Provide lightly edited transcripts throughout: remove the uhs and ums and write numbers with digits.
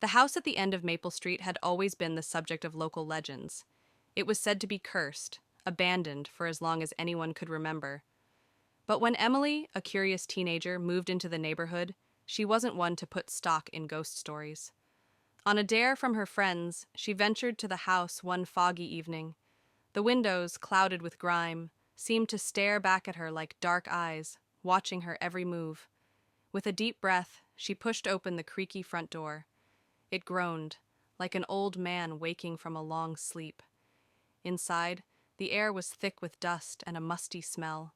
The house at the end of Maple Street had always been the subject of local legends. It was said to be cursed, abandoned for as long as anyone could remember. But when Emily, a curious teenager, moved into the neighborhood, she wasn't one to put stock in ghost stories. On a dare from her friends, she ventured to the house one foggy evening. The windows, clouded with grime, seemed to stare back at her like dark eyes, watching her every move. With a deep breath, she pushed open the creaky front door. It groaned, like an old man waking from a long sleep. Inside, the air was thick with dust and a musty smell.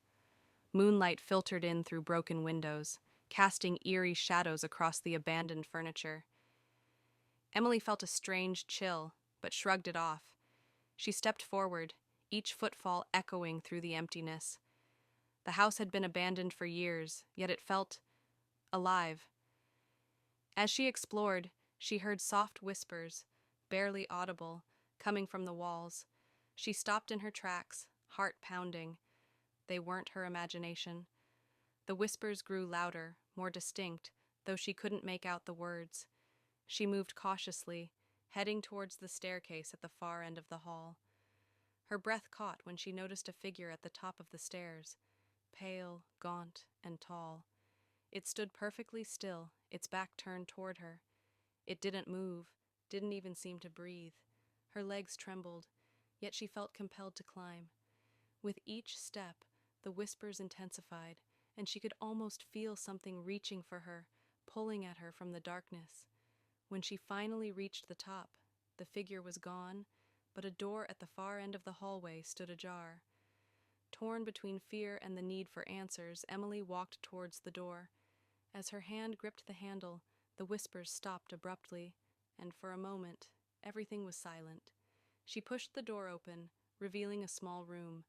Moonlight filtered in through broken windows, casting eerie shadows across the abandoned furniture. Emily felt a strange chill, but shrugged it off. She stepped forward, each footfall echoing through the emptiness. The house had been abandoned for years, yet it felt alive. As she explored, she heard soft whispers, barely audible, coming from the walls. She stopped in her tracks, heart pounding. They weren't her imagination. The whispers grew louder, more distinct, though she couldn't make out the words. She moved cautiously, heading towards the staircase at the far end of the hall. Her breath caught when she noticed a figure at the top of the stairs, pale, gaunt, and tall. It stood perfectly still, its back turned toward her. It didn't move, didn't even seem to breathe. Her legs trembled, yet she felt compelled to climb. With each step, the whispers intensified, and she could almost feel something reaching for her, pulling at her from the darkness. When she finally reached the top, the figure was gone, but a door at the far end of the hallway stood ajar. Torn between fear and the need for answers, Emily walked towards the door. As her hand gripped the handle, the whispers stopped abruptly, and for a moment, everything was silent. She pushed the door open, revealing a small room.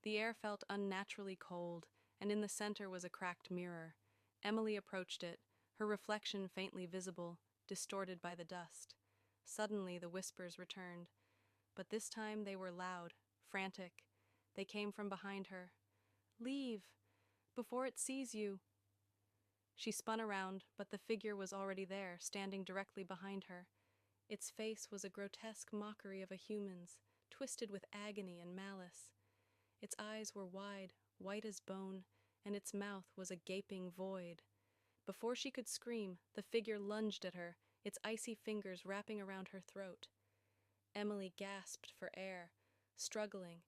The air felt unnaturally cold, and in the center was a cracked mirror. Emily approached it, her reflection faintly visible, distorted by the dust. Suddenly, the whispers returned, but this time they were loud, frantic. They came from behind her. "Leave, before it sees you." She spun around, but the figure was already there, standing directly behind her. Its face was a grotesque mockery of a human's, twisted with agony and malice. Its eyes were wide, white as bone, and its mouth was a gaping void. Before she could scream, the figure lunged at her, its icy fingers wrapping around her throat. Emily gasped for air, struggling,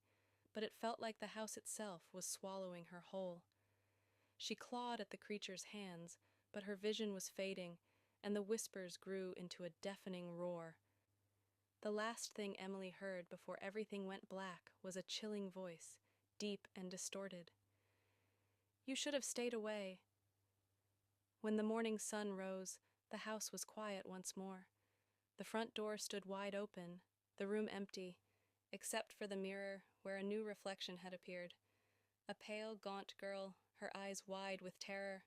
but it felt like the house itself was swallowing her whole. She clawed at the creature's hands, but her vision was fading, and the whispers grew into a deafening roar. The last thing Emily heard before everything went black was a chilling voice, deep and distorted. "You should have stayed away." When the morning sun rose, the house was quiet once more. The front door stood wide open, the room empty, except for the mirror where a new reflection had appeared. A pale, gaunt girl, her eyes wide with terror,